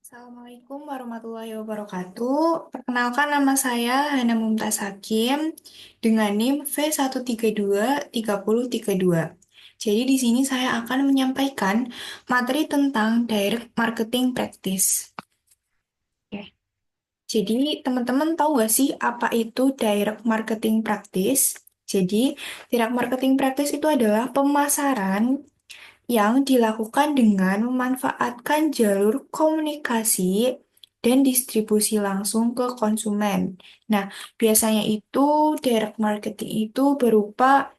Assalamualaikum warahmatullahi wabarakatuh. Perkenalkan nama saya Hana Mumtaz Hakim dengan NIM V1323032. Jadi di sini saya akan menyampaikan materi tentang Direct Marketing Practice. Oke. Jadi teman-teman tahu nggak sih apa itu Direct Marketing Practice? Jadi Direct Marketing Practice itu adalah pemasaran yang dilakukan dengan memanfaatkan jalur komunikasi dan distribusi langsung ke konsumen. Nah, biasanya itu direct marketing itu berupa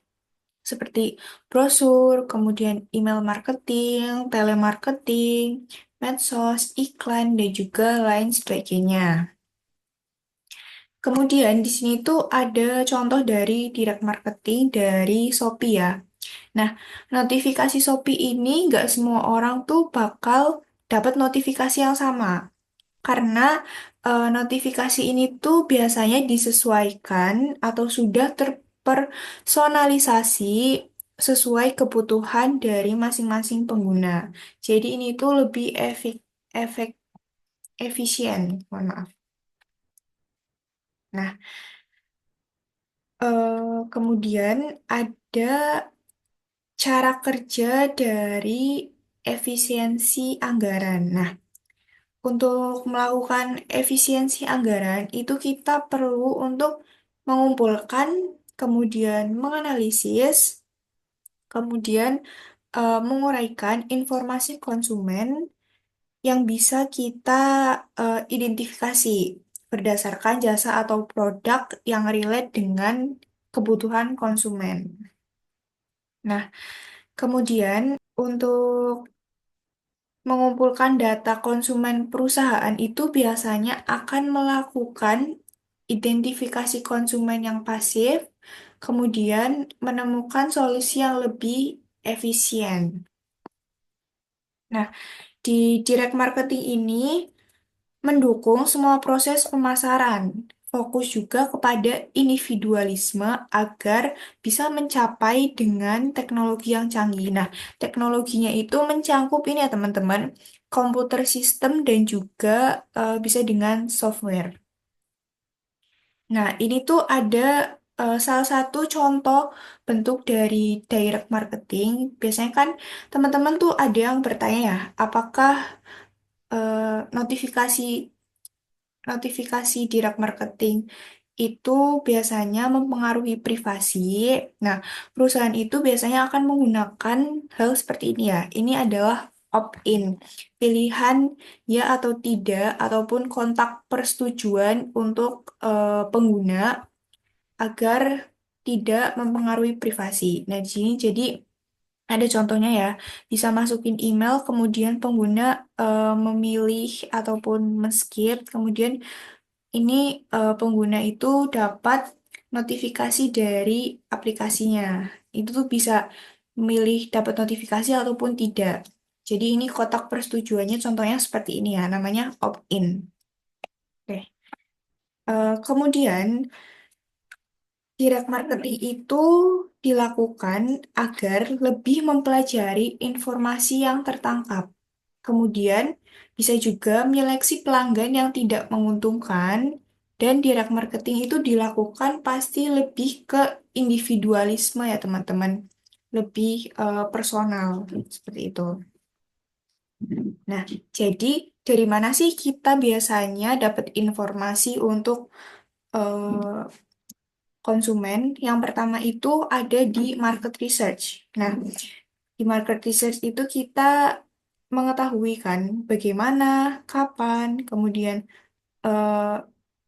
seperti brosur, kemudian email marketing, telemarketing, medsos, iklan, dan juga lain sebagainya. Kemudian di sini tuh ada contoh dari direct marketing dari Shopee ya. Nah, notifikasi Shopee ini nggak semua orang tuh bakal dapat notifikasi yang sama. Karena notifikasi ini tuh biasanya disesuaikan atau sudah terpersonalisasi sesuai kebutuhan dari masing-masing pengguna. Jadi ini tuh lebih efek, efisien, mohon maaf. Nah, kemudian ada cara kerja dari efisiensi anggaran. Nah, untuk melakukan efisiensi anggaran, itu kita perlu untuk mengumpulkan, kemudian menganalisis, kemudian menguraikan informasi konsumen yang bisa kita identifikasi berdasarkan jasa atau produk yang relate dengan kebutuhan konsumen. Nah, kemudian untuk mengumpulkan data konsumen perusahaan itu biasanya akan melakukan identifikasi konsumen yang pasif, kemudian menemukan solusi yang lebih efisien. Nah, di direct marketing ini mendukung semua proses pemasaran. Fokus juga kepada individualisme agar bisa mencapai dengan teknologi yang canggih. Nah, teknologinya itu mencangkup ini ya teman-teman, komputer sistem dan juga bisa dengan software. Nah, ini tuh ada salah satu contoh bentuk dari direct marketing. Biasanya kan teman-teman tuh ada yang bertanya ya, apakah notifikasi notifikasi direct marketing itu biasanya mempengaruhi privasi. Nah, perusahaan itu biasanya akan menggunakan hal seperti ini ya. Ini adalah opt-in, pilihan ya atau tidak, ataupun kontak persetujuan untuk pengguna agar tidak mempengaruhi privasi. Nah, di sini jadi ada contohnya ya, bisa masukin email, kemudian pengguna memilih ataupun men-skip, kemudian ini pengguna itu dapat notifikasi dari aplikasinya. Itu tuh bisa memilih dapat notifikasi ataupun tidak. Jadi ini kotak persetujuannya contohnya seperti ini ya, namanya opt-in. Oke. Kemudian direct marketing itu dilakukan agar lebih mempelajari informasi yang tertangkap. Kemudian bisa juga menyeleksi pelanggan yang tidak menguntungkan dan direct marketing itu dilakukan pasti lebih ke individualisme ya teman-teman. Lebih personal seperti itu. Nah, jadi dari mana sih kita biasanya dapat informasi untuk eh, konsumen? Yang pertama itu ada di market research. Nah, di market research itu kita mengetahui kan bagaimana, kapan, kemudian eh,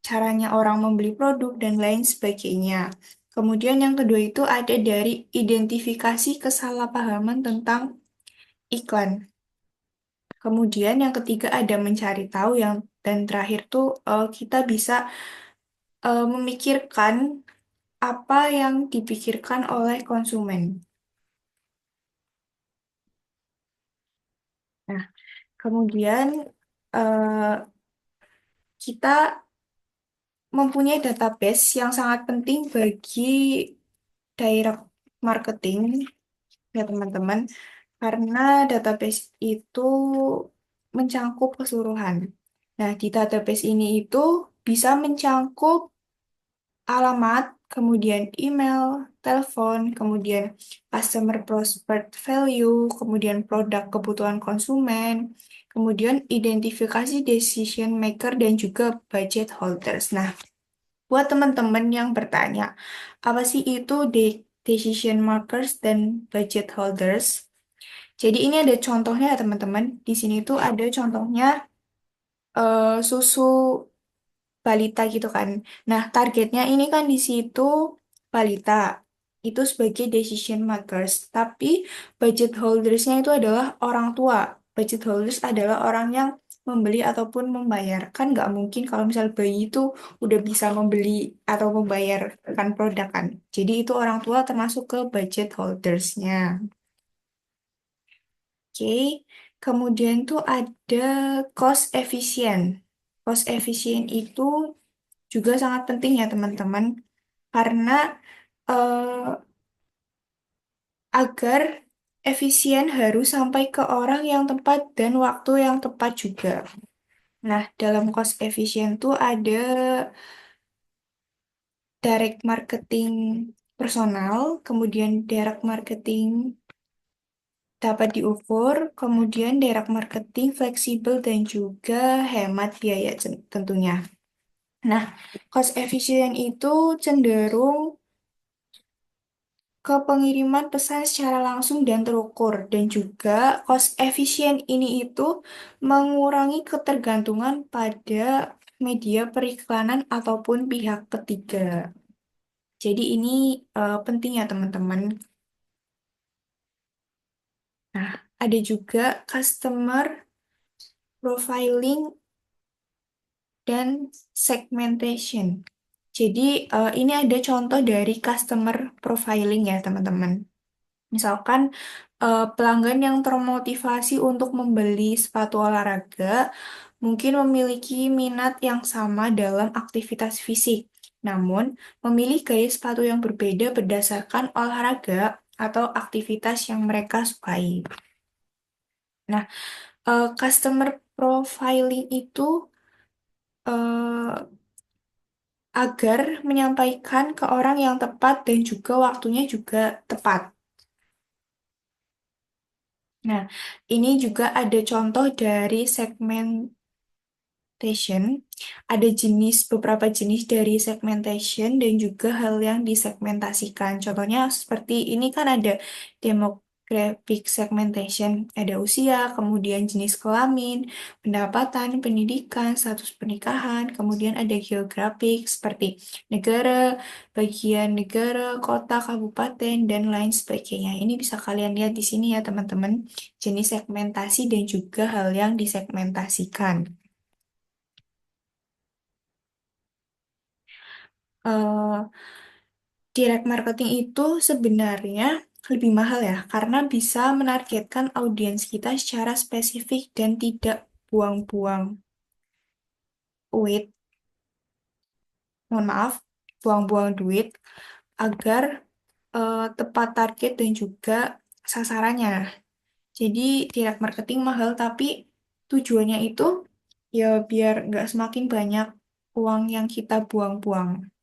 caranya orang membeli produk dan lain sebagainya. Kemudian yang kedua itu ada dari identifikasi kesalahpahaman tentang iklan. Kemudian yang ketiga ada mencari tahu yang dan terakhir tuh kita bisa memikirkan apa yang dipikirkan oleh konsumen. Nah, kemudian eh, kita mempunyai database yang sangat penting bagi direct marketing ya teman-teman, karena database itu mencangkup keseluruhan. Nah, di database ini itu bisa mencangkup alamat, kemudian email, telepon, kemudian customer prospect value, kemudian produk kebutuhan konsumen, kemudian identifikasi decision maker dan juga budget holders. Nah, buat teman-teman yang bertanya, apa sih itu decision makers dan budget holders? Jadi ini ada contohnya ya teman-teman. Di sini tuh ada contohnya susu balita gitu kan. Nah, targetnya ini kan di situ balita. Itu sebagai decision makers. Tapi budget holdersnya itu adalah orang tua. Budget holders adalah orang yang membeli ataupun membayar. Kan nggak mungkin kalau misal bayi itu udah bisa membeli atau membayarkan produk kan. Jadi itu orang tua termasuk ke budget holdersnya. Oke, kemudian tuh ada cost efficient. Cost efficient itu juga sangat penting ya teman-teman, karena eh, agar efisien harus sampai ke orang yang tepat dan waktu yang tepat juga. Nah, dalam cost efficient tuh ada direct marketing personal, kemudian direct marketing dapat diukur, kemudian direct marketing fleksibel dan juga hemat biaya tentunya. Nah, cost efficient itu cenderung ke pengiriman pesan secara langsung dan terukur, dan juga cost efisien ini itu mengurangi ketergantungan pada media periklanan ataupun pihak ketiga. Jadi ini penting ya teman-teman. Nah, ada juga customer profiling dan segmentation. Jadi ini ada contoh dari customer profiling ya teman-teman. Misalkan pelanggan yang termotivasi untuk membeli sepatu olahraga mungkin memiliki minat yang sama dalam aktivitas fisik, namun memilih gaya sepatu yang berbeda berdasarkan olahraga atau aktivitas yang mereka sukai. Nah, customer profiling itu eh, agar menyampaikan ke orang yang tepat dan juga waktunya juga tepat. Nah, ini juga ada contoh dari segmentation. Ada beberapa jenis dari segmentation dan juga hal yang disegmentasikan. Contohnya seperti ini kan ada demographic segmentation, ada usia, kemudian jenis kelamin, pendapatan, pendidikan, status pernikahan, kemudian ada geografik seperti negara, bagian negara, kota, kabupaten, dan lain sebagainya. Ini bisa kalian lihat di sini ya teman-teman, jenis segmentasi dan juga hal yang disegmentasikan. eh Direct marketing itu sebenarnya lebih mahal ya, karena bisa menargetkan audiens kita secara spesifik dan tidak buang-buang duit, mohon maaf, buang-buang duit agar tepat target dan juga sasarannya. Jadi direct marketing mahal, tapi tujuannya itu ya biar nggak semakin banyak uang yang kita buang-buang.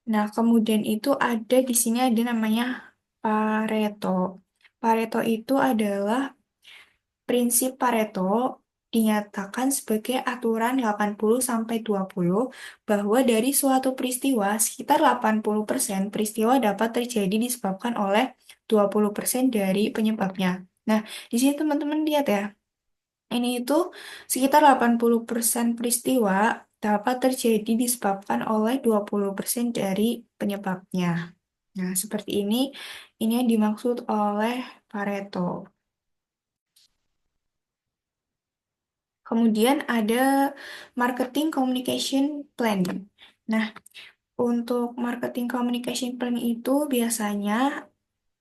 Nah, kemudian itu ada di sini ada namanya Pareto. Pareto itu adalah prinsip Pareto dinyatakan sebagai aturan 80-20 bahwa dari suatu peristiwa sekitar 80% peristiwa dapat terjadi disebabkan oleh 20% dari penyebabnya. Nah, di sini teman-teman lihat ya. Ini itu sekitar 80% peristiwa dapat terjadi disebabkan oleh 20% dari penyebabnya. Nah, seperti ini yang dimaksud oleh Pareto. Kemudian ada marketing communication plan. Nah, untuk marketing communication plan itu biasanya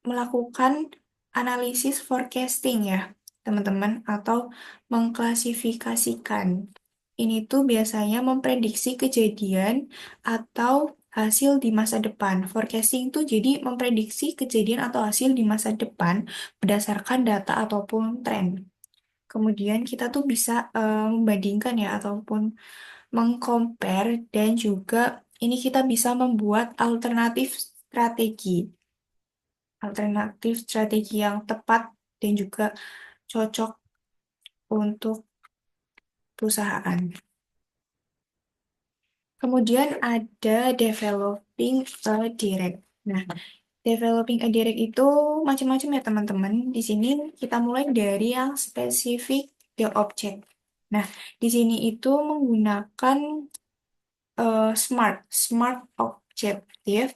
melakukan analisis forecasting ya, teman-teman, atau mengklasifikasikan. Ini tuh biasanya memprediksi kejadian atau hasil di masa depan. Forecasting itu jadi memprediksi kejadian atau hasil di masa depan berdasarkan data ataupun tren. Kemudian kita tuh bisa membandingkan ya ataupun mengcompare dan juga ini kita bisa membuat alternatif strategi yang tepat dan juga cocok untuk perusahaan. Kemudian ada developing a direct. Nah, developing a direct itu macam-macam ya teman-teman. Di sini kita mulai dari yang spesifik the object. Nah, di sini itu menggunakan smart objective.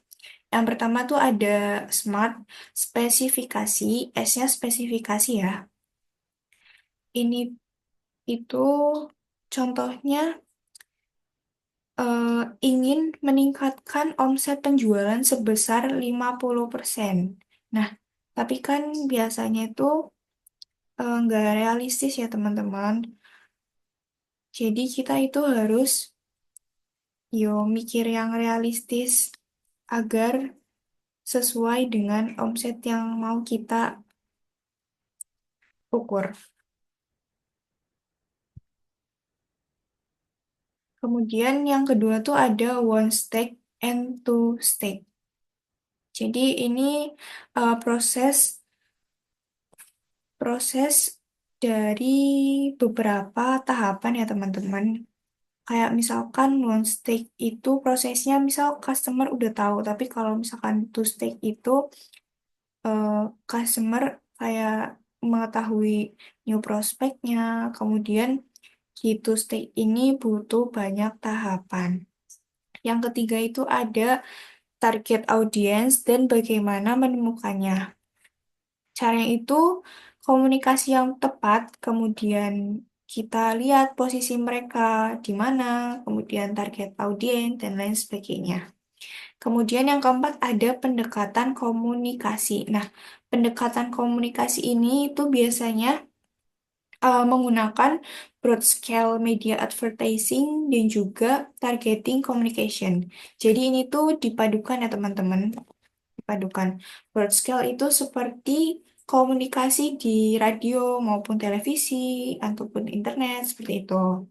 Yang pertama tuh ada smart spesifikasi, S-nya spesifikasi ya. Ini itu contohnya eh, ingin meningkatkan omset penjualan sebesar 50%. Nah, tapi kan biasanya itu nggak realistis ya teman-teman. Jadi kita itu harus mikir yang realistis agar sesuai dengan omset yang mau kita ukur. Kemudian yang kedua tuh ada one stake and two stake. Jadi ini proses proses dari beberapa tahapan ya teman-teman. Kayak misalkan one stake itu prosesnya misal customer udah tahu, tapi kalau misalkan two stake itu eh, customer kayak mengetahui new prospeknya, kemudian di two stake ini butuh banyak tahapan. Yang ketiga itu ada target audience dan bagaimana menemukannya. Caranya itu komunikasi yang tepat, kemudian kita lihat posisi mereka di mana, kemudian target audiens, dan lain sebagainya. Kemudian yang keempat ada pendekatan komunikasi. Nah, pendekatan komunikasi ini itu biasanya menggunakan broad scale media advertising dan juga targeting communication. Jadi ini tuh dipadukan ya teman-teman, dipadukan. Broad scale itu seperti komunikasi di radio maupun televisi ataupun internet seperti itu.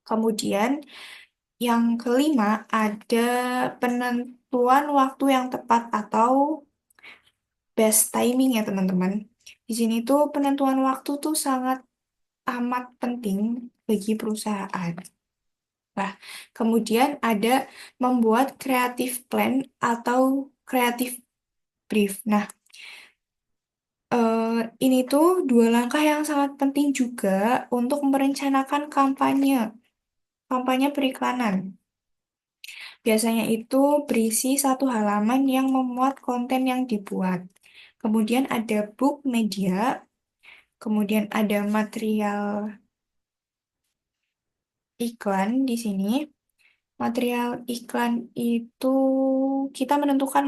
Kemudian yang kelima ada penentuan waktu yang tepat atau best timing ya teman-teman. Di sini tuh penentuan waktu tuh sangat amat penting bagi perusahaan. Nah, kemudian ada membuat creative plan atau creative brief. Nah, ini tuh dua langkah yang sangat penting juga untuk merencanakan kampanye periklanan. Biasanya itu berisi satu halaman yang memuat konten yang dibuat. Kemudian ada book media, kemudian ada material iklan di sini. Material iklan itu kita menentukan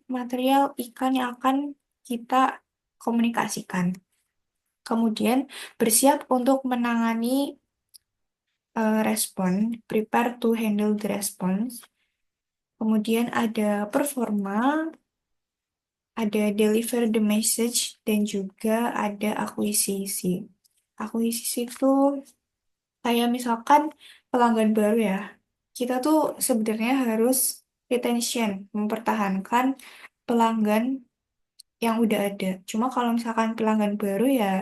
material iklan yang akan kita komunikasikan. Kemudian bersiap untuk menangani respon, prepare to handle the response. Kemudian ada performa, ada deliver the message, dan juga ada akuisisi. Akuisisi itu kayak misalkan pelanggan baru ya. Kita tuh sebenarnya harus retention, mempertahankan pelanggan yang udah ada. Cuma kalau misalkan pelanggan baru ya,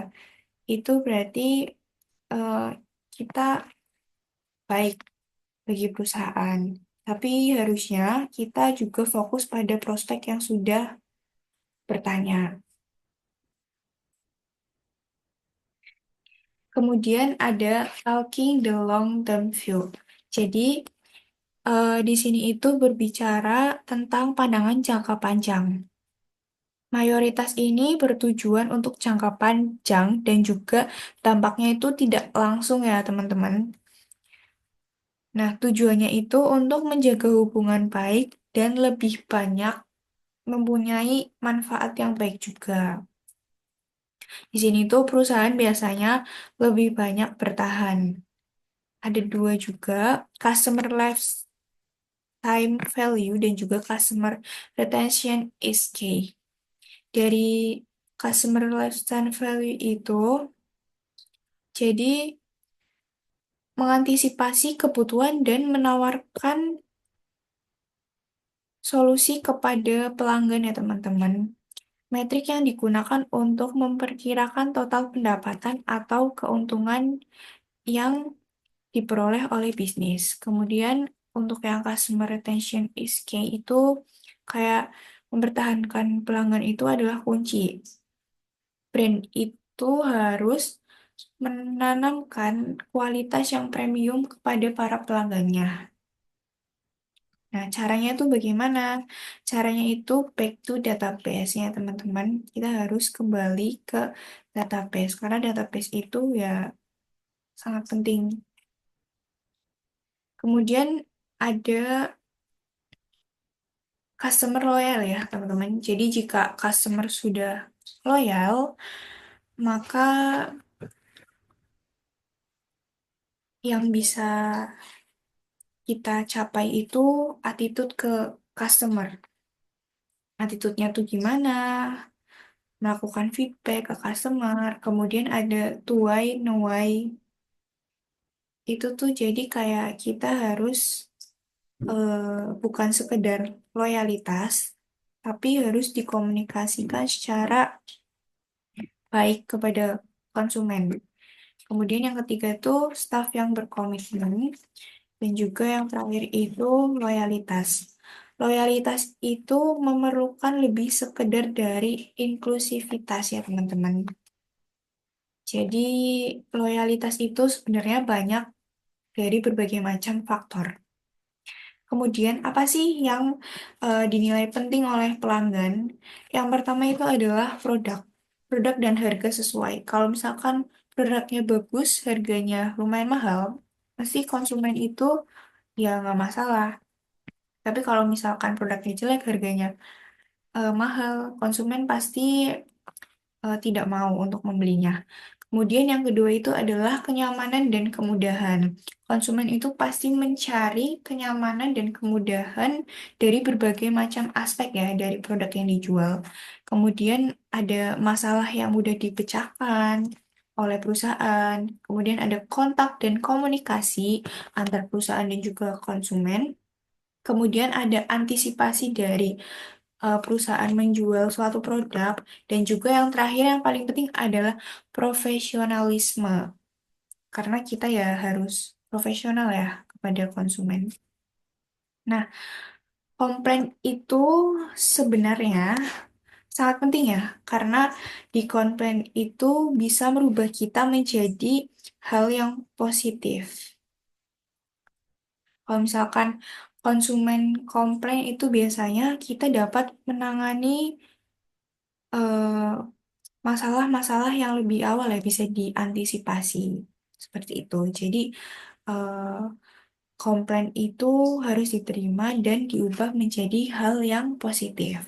itu berarti eh, kita baik bagi perusahaan. Tapi harusnya kita juga fokus pada prospek yang sudah bertanya. Kemudian ada talking the long term view. Jadi di sini itu berbicara tentang pandangan jangka panjang. Mayoritas ini bertujuan untuk jangka panjang dan juga dampaknya itu tidak langsung ya teman-teman. Nah, tujuannya itu untuk menjaga hubungan baik dan lebih banyak mempunyai manfaat yang baik juga. Di sini tuh perusahaan biasanya lebih banyak bertahan. Ada dua juga, customer lifetime value dan juga customer retention is key. Dari customer lifetime value itu Jadi, mengantisipasi kebutuhan dan menawarkan solusi kepada pelanggan ya teman-teman. Metrik yang digunakan untuk memperkirakan total pendapatan atau keuntungan yang diperoleh oleh bisnis. Kemudian untuk yang customer retention is key itu kayak mempertahankan pelanggan itu adalah kunci. Brand itu harus menanamkan kualitas yang premium kepada para pelanggannya. Nah, caranya itu bagaimana? Caranya itu back to database ya, teman-teman. Kita harus kembali ke database, karena database itu ya sangat penting. Kemudian ada customer loyal ya, teman-teman. Jadi jika customer sudah loyal, maka yang bisa kita capai itu attitude ke customer. Attitude-nya tuh gimana? Melakukan feedback ke customer. Kemudian ada two why, no why. Itu tuh jadi kayak kita harus bukan sekedar loyalitas, tapi harus dikomunikasikan secara baik kepada konsumen. Kemudian yang ketiga itu staff yang berkomitmen, dan juga yang terakhir itu loyalitas. Loyalitas itu memerlukan lebih sekedar dari inklusivitas ya teman-teman. Jadi loyalitas itu sebenarnya banyak dari berbagai macam faktor. Kemudian, apa sih yang dinilai penting oleh pelanggan? Yang pertama itu adalah produk. Produk dan harga sesuai. Kalau misalkan produknya bagus, harganya lumayan mahal, pasti konsumen itu ya nggak masalah. Tapi kalau misalkan produknya jelek, harganya mahal, konsumen pasti tidak mau untuk membelinya. Kemudian yang kedua itu adalah kenyamanan dan kemudahan. Konsumen itu pasti mencari kenyamanan dan kemudahan dari berbagai macam aspek ya dari produk yang dijual. Kemudian ada masalah yang mudah dipecahkan oleh perusahaan. Kemudian ada kontak dan komunikasi antar perusahaan dan juga konsumen. Kemudian ada antisipasi dari perusahaan menjual suatu produk, dan juga yang terakhir yang paling penting adalah profesionalisme, karena kita ya harus profesional ya kepada konsumen. Nah, komplain itu sebenarnya sangat penting ya, karena di komplain itu bisa merubah kita menjadi hal yang positif. Kalau misalkan konsumen komplain itu biasanya kita dapat menangani eh, masalah-masalah yang lebih awal ya bisa diantisipasi seperti itu. Jadi eh, komplain itu harus diterima dan diubah menjadi hal yang positif.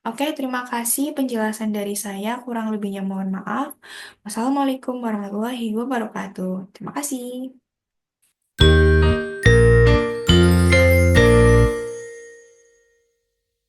Oke, terima kasih penjelasan dari saya. Kurang lebihnya mohon maaf. Wassalamualaikum warahmatullahi wabarakatuh. Terima kasih.